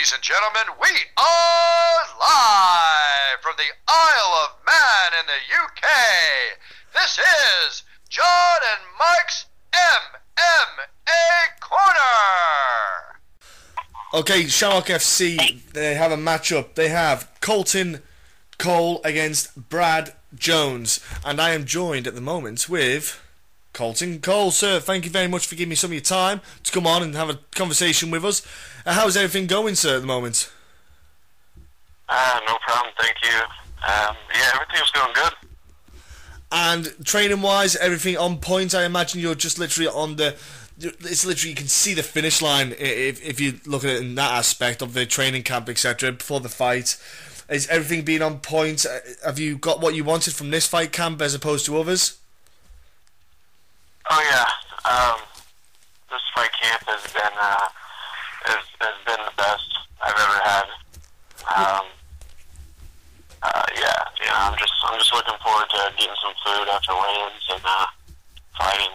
Ladies and gentlemen, we are live from the Isle of Man in the UK. This is John and Mike's MMA Corner. Okay, Shamrock FC, they have a matchup. They have Coltin Cole against Brad Jones. And I am joined at the moment with Coltin Cole. Sir, thank you very much for giving me some of your time to come on and have a conversation with us. How's everything going, sir, at the moment? No problem, thank you. Yeah, everything's going good. And training-wise, everything on point? I imagine you're just literally on the... It's literally, you can see the finish line if you look at it in that aspect of the training camp, etc., before the fight. Is everything being on point? Have you got what you wanted from this fight camp as opposed to others? Oh yeah, this fight camp has been the best I've ever had. Yeah, you know, I'm just looking forward to getting some food after weigh-ins and fighting.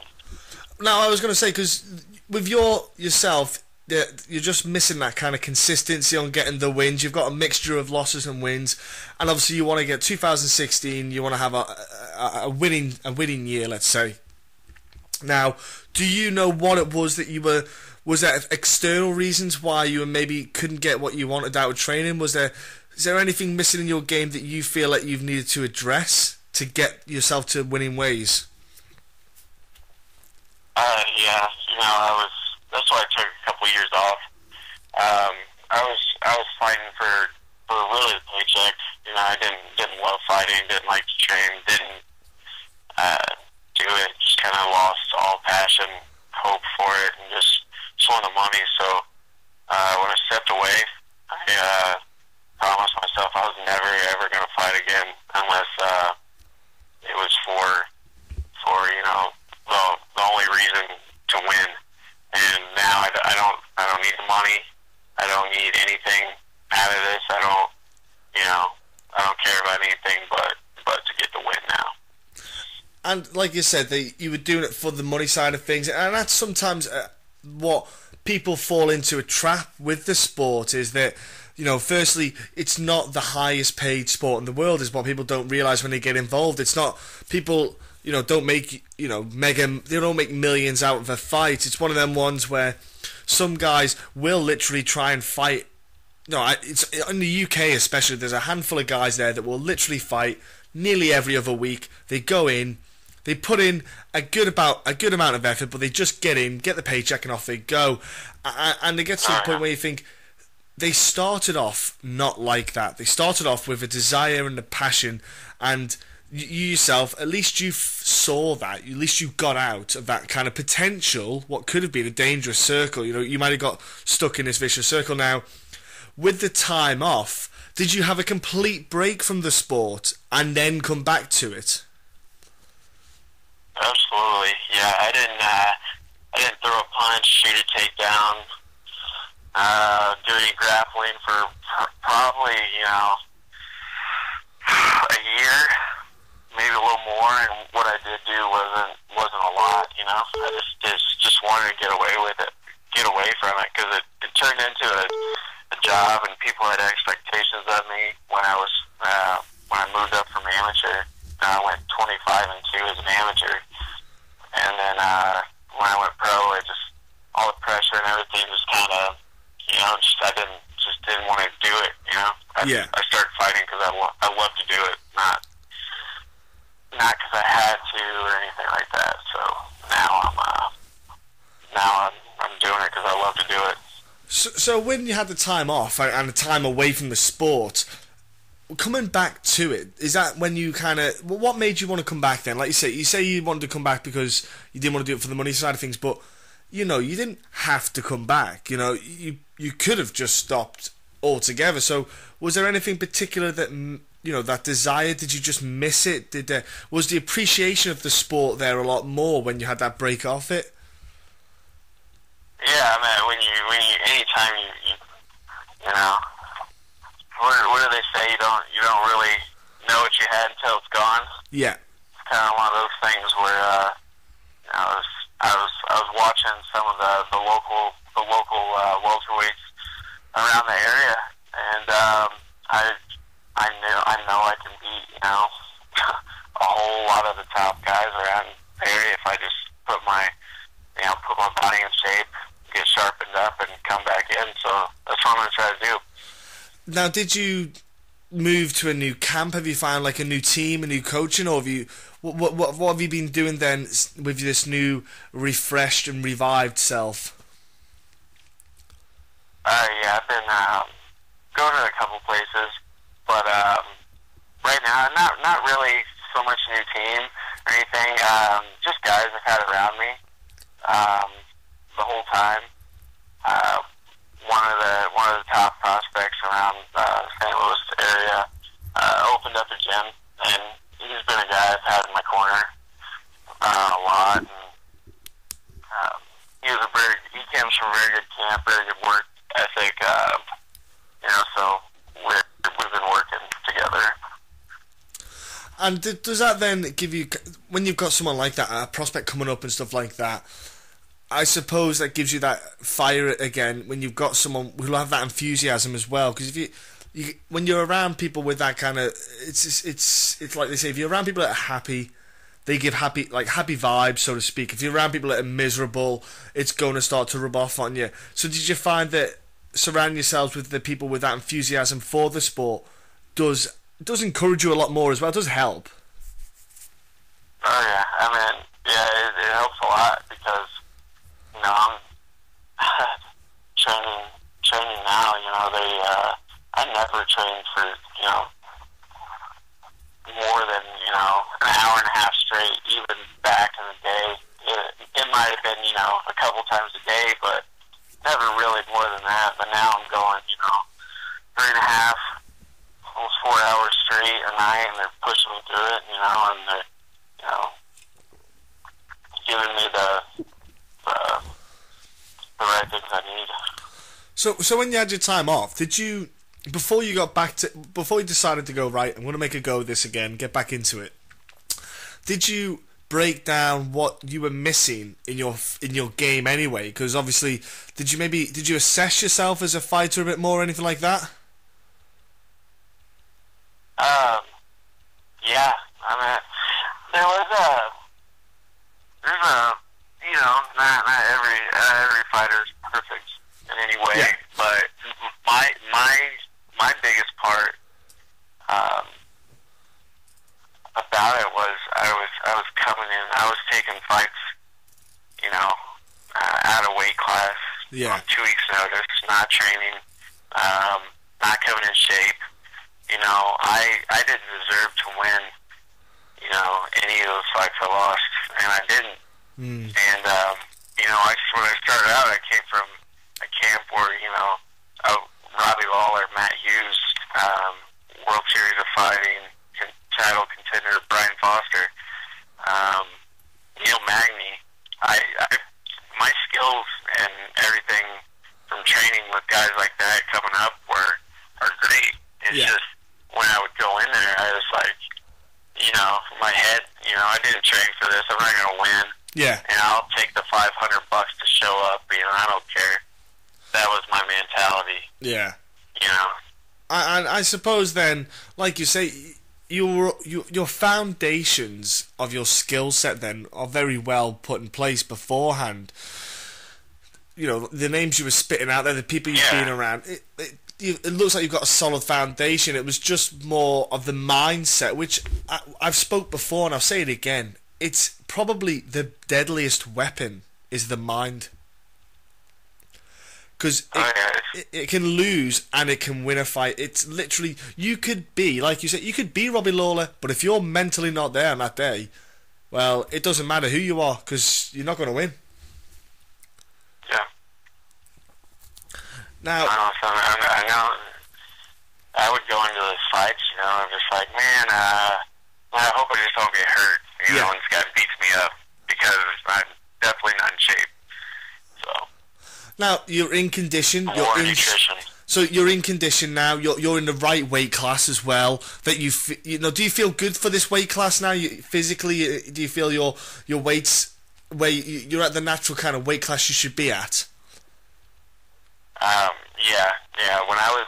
Now, I was going to say, because with yourself, you're just missing that kind of consistency on getting the wins. You've got a mixture of losses and wins, and obviously you want to get 2016. You want to have a winning year, let's say. Now, do you know what it was that you were? Was there external reasons why you maybe couldn't get what you wanted out of training? Is there anything missing in your game that you feel like you've needed to address to get yourself to winning ways? Yeah, you know, that's why I took a couple years off. I was fighting for really the paycheck. You know, I didn't love fighting, didn't like to train, didn't do it. Just kind of lost all passion, hope for it, and just wanted money. So when I stepped away, I promised myself I was never ever going to fight again unless it was for you know, the only reason to win. And now I don't need the money. I don't need anything out of this. I don't care about anything but to get the win now. And like you said, you were doing it for the money side of things, and that's sometimes what people fall into a trap with the sport, is that, you know, firstly, it's not the highest paid sport in the world, is what people don't realise when they get involved. It's not, people, you know, don't make, you know, they don't make millions out of a fight. It's one of them ones where some guys will literally try and fight. No, it's in the UK especially. There's a handful of guys there that will literally fight nearly every other week. They go in, they put in a good amount of effort, but they just get in, get the paycheck, and off they go. And it gets to the point where you think they started off not like that. They started off with a desire and a passion, and you yourself, at least you saw that. At least you got out of that kind of potential, what could have been a dangerous circle. You know, you might have got stuck in this vicious circle. Now, with the time off, did you have a complete break from the sport and then come back to it? Absolutely, yeah. I didn't throw a punch, shoot a takedown, do any grappling for probably, you know, a year, maybe a little more. And what I did do wasn't a lot, you know. I just wanted to get away with it, get away from it, because it turned into a job, and people had expectations of me when I moved up from amateur. I went 25-2 as an amateur, and then when I went pro, all the pressure and everything just kind of, you know, I didn't want to do it. You know, I started fighting because I love to do it, not because I had to or anything like that. So now I'm doing it because I love to do it. So when you had the time off and the time away from the sport, coming back to it, is that when you kind of... What made you want to come back then? Like you say you wanted to come back because you didn't want to do it for the money side of things, but, you know, you didn't have to come back. You know, you could have just stopped altogether. So was there anything particular that, you know, that desire? Did you just miss it? Was the appreciation of the sport there a lot more when you had that break off it? Yeah, man, when you anytime you know... What do they say? You don't really know what you had until it's gone. Yeah. It's kind of one of those things where you know, I was watching some of the local welterweights around the area, and I know I can beat, you know, a whole lot of the top guys around the area if I just put my body in shape, get sharpened up, and come back in. So that's what I'm gonna try to do. Now, did you move to a new camp? Have you found like a new team, a new coaching, or have you what have you been doing then with this new refreshed and revived self? Yeah, I've been going to a couple places, but right now not really so much new team or anything. Just guys I've had around me the whole time. One of the top prospects around St. Louis area opened up a gym, and he's been a guy I've had in my corner a lot. And, he comes from a very good camp, very good work ethic. You know, so we've been working together. And does that then give you, when you've got someone like that, a prospect coming up and stuff like that, I suppose that gives you that fire again when you've got someone who'll have that enthusiasm as well. Because if you when you're around people with that kind of, it's like they say, if you're around people that are happy, they give happy vibes, so to speak. If you're around people that are miserable, it's going to start to rub off on you. So did you find that surrounding yourselves with the people with that enthusiasm for the sport does encourage you a lot more as well? It does help. Oh yeah, I mean, yeah, it helps a lot because, you know, I'm training now. You know, I never trained for, you know, more than, you know, an hour and a half straight. Even back in the day, it might have been, you know, a couple times a day, but never really more than that. But now I'm going, you know, 3.5, almost 4 hours straight a night, and they're pushing me through it, you know, and they're, you know, giving me the right things I need. So when you had your time off, did you, before you decided to go, right, I'm going to make a go of this again, get back into it, did you break down what you were missing in your game anyway? Because obviously, did you assess yourself as a fighter a bit more or anything like that? Yeah, I mean, there's you know, not every fighter's perfect in any way, yeah. But my biggest part about it was I was coming in, I was taking fights, you know, out of weight class, yeah, on 2 weeks' notice, not training, not coming in shape. You know, I didn't deserve to win, you know, any of those fights I lost, and I didn't. And, you know, when I started out, I came from a camp where, you know, Robbie Lawler, Matt Hughes, World Series of Fighting, title contender Brian Foster, Neil Magny. My skills and everything from training with guys like that coming up are great. It's just when I would go in there, I was like, you know, in my head, you know, I didn't train for this. I'm not going to win. Yeah. And I'll take the $500 to show up. You know, I don't care. That was my mentality. Yeah. You know. I suppose then, like you say, your foundations of your skill set then are very well put in place beforehand. You know, the names you were spitting out there, the people you've been around, it looks like you've got a solid foundation. It was just more of the mindset, which I've spoke before and I'll say it again. It's probably the deadliest weapon is the mind. Because it can lose and it can win a fight. It's literally, you could be, like you said, you could be Robbie Lawler, but if you're mentally not there on that day, well, it doesn't matter who you are because you're not going to win. Yeah. Now, I know. I would go into those fights, you know, I'm just like, man, I hope I just don't get hurt, you know, and this guy beats me up because I'm definitely not in shape. So. Now you're in condition. More nutrition. So you're in condition now. You're in the right weight class as well. That you know. Do you feel good for this weight class now? Physically, do you feel your weights where you're at the natural kind of weight class you should be at? Yeah. When I was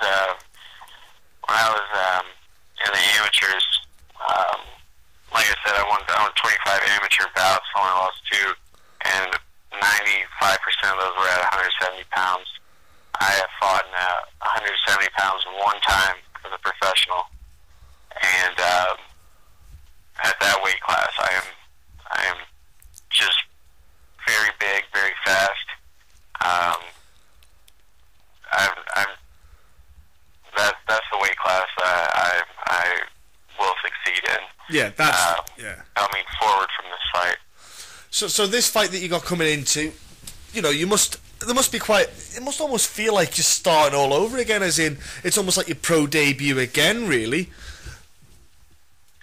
in the amateurs, like I said, I won 25 amateur bouts, only lost 2, and 95% of those were at 170 pounds. I have fought in 170 pounds one time as a professional, and at that weight class, I am just very big, very fast. That's the weight class I will succeed in. Yeah, Coming forward from this fight. So this fight that you got coming into, you know, there must almost feel like you're starting all over again, as in it's almost like your pro debut again, really.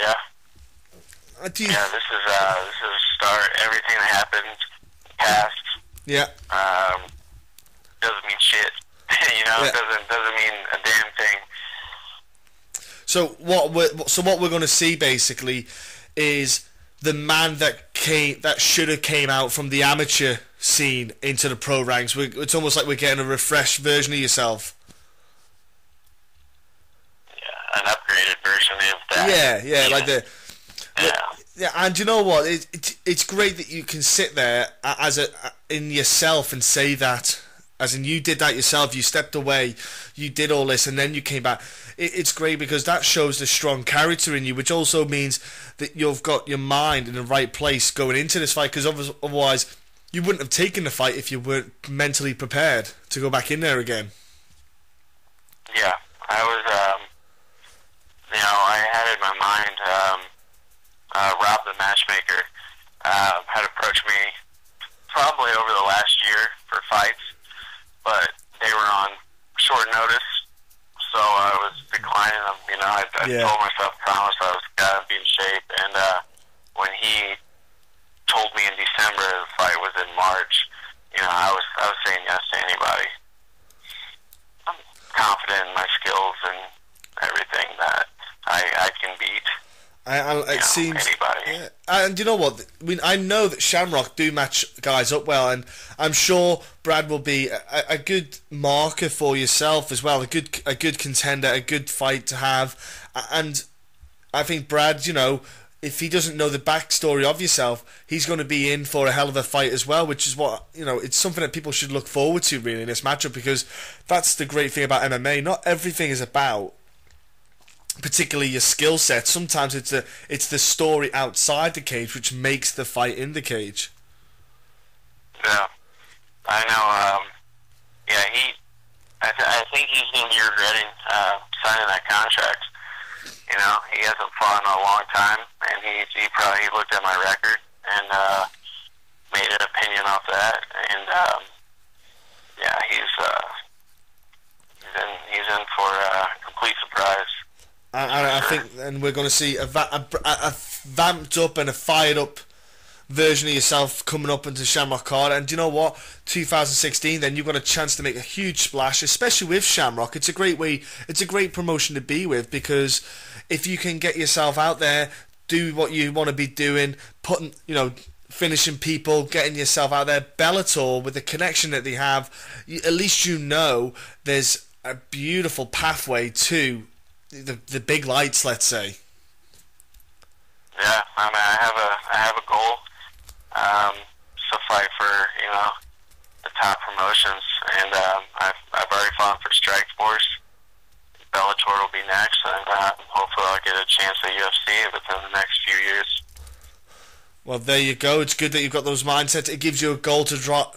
Yeah. This is a start. Everything that happened past. Yeah. Doesn't mean shit. Yeah. It doesn't mean a damn thing. So what we're going to see basically is the man that should have came out from the amateur scene into the pro ranks. It's almost like we're getting a refreshed version of yourself. Yeah, an upgraded version of that. Yeah, and you know what? It's great that you can sit there in yourself and say that. As in, you did that yourself, you stepped away, you did all this, and then you came back. It's great because that shows the strong character in you, which also means that you've got your mind in the right place going into this fight, because otherwise you wouldn't have taken the fight if you weren't mentally prepared to go back in there again. Yeah, I was, I had in my mind, Rob the matchmaker had approached me probably over the last year for fights, but they were on short notice, so I was declining them. I told myself, promised I was going to be in shape, and when he told me in December the fight was in March, I was saying yes to anybody. I'm confident in my skills and everything that I can beat. It seems anybody. Yeah. And you know what? I know that Shamrock do match guys up well, and I'm sure Brad will be a good marker for yourself as well. A good contender, a good fight to have. And I think Brad, if he doesn't know the backstory of yourself, he's going to be in for a hell of a fight as well. Which is what it's something that people should look forward to really in this matchup, because that's the great thing about MMA. Not everything is about particularly your skill set. Sometimes it's the story outside the cage which makes the fight in the cage. Yeah, I know. I think he's going to be regretting signing that contract. He hasn't fought in a long time, and he probably looked at my record and made an opinion off that. And he's in for a complete surprise. I think, and we're going to see a vamped up and a fired up version of yourself coming up into Shamrock card. And do you know what? 2016, then you've got a chance to make a huge splash, especially with Shamrock. It's a great way. It's a great promotion to be with, because if you can get yourself out there, do what you want to be doing, finishing people, getting yourself out there. Bellator, with the connection that they have, at least there's a beautiful pathway to the big lights, let's say. Yeah, I have a goal to fight for the top promotions, and I've already fought for Strike Force. Bellator will be next, and hopefully I'll get a chance at UFC within the next few years. Well, there you go. It's good that you've got those mindsets. It gives you a goal to drive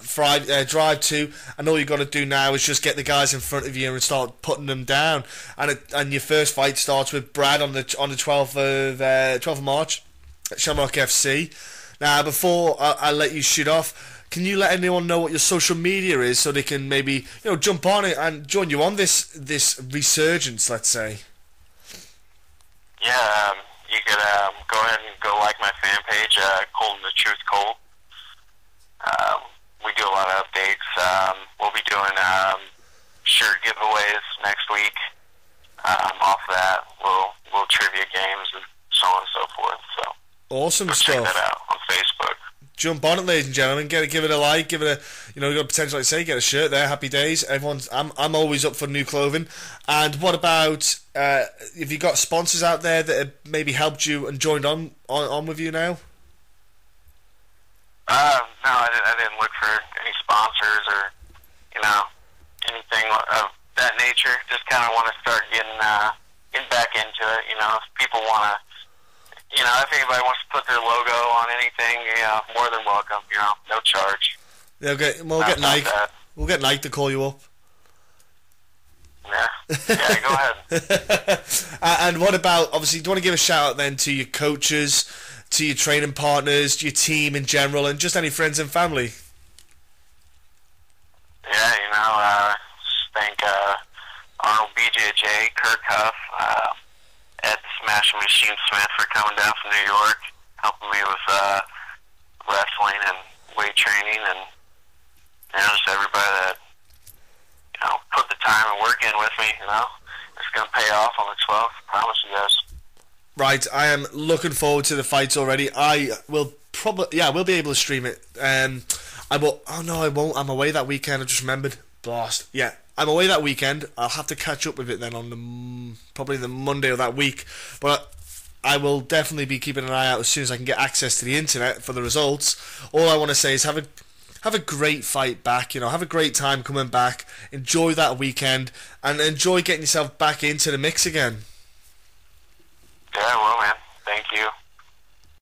to, and all you've got to do now is just get the guys in front of you and start putting them down. And your first fight starts with Brad on the 12th of March at Shamrock FC. Now, before I let you shoot off, can you let anyone know what your social media is, so they can maybe jump on it and join you on this resurgence, let's say? Yeah. You could go ahead and go like my fan page, Coltin Cole. We do a lot of updates. We'll be doing shirt giveaways next week. Off that, we'll trivia games and so on and so forth. So awesome check stuff. that out on Facebook. jump on it, ladies and gentlemen. Give it a like, give it a, you know, you got potential, like say, get a shirt there. Happy days. I'm always up for new clothing. And what about have you got sponsors out there that have maybe helped you and joined on with you now? No, I didn't look for any sponsors or, you know, anything of that nature. Just kind of want to start getting back into it. You know, if people want to, you know, if anybody wants to put their logo on anything, you know, more than welcome. You know, no charge. Yeah, we'll get Nike. We'll get Nike to call you up. Yeah, go ahead. And what about, obviously, do you want to give a shout out then to your coaches, to your training partners, to your team in general, and just any friends and family? Yeah, you know, just thank Arnold BJJ, Kirk Huff, Ed the Smash Machine Smith for coming down from New York, helping me with wrestling and weight training, and you know, just everybody that, you know, put the time and work in with me. You know, it's gonna pay off on the 12th. I promise you guys. Right, I am looking forward to the fights already. I will probably, we'll be able to stream it. I will. Oh no, I won't. I'm away that weekend. I just remembered. Blast. Yeah, I'm away that weekend. I'll have to catch up with it then on probably the Monday of that week. But I will definitely be keeping an eye out as soon as I can get access to the internet for the results. All I want to say is have a great fight back. You know, have a great time coming back. Enjoy that weekend and enjoy getting yourself back into the mix again. Yeah, well, man. Thank you.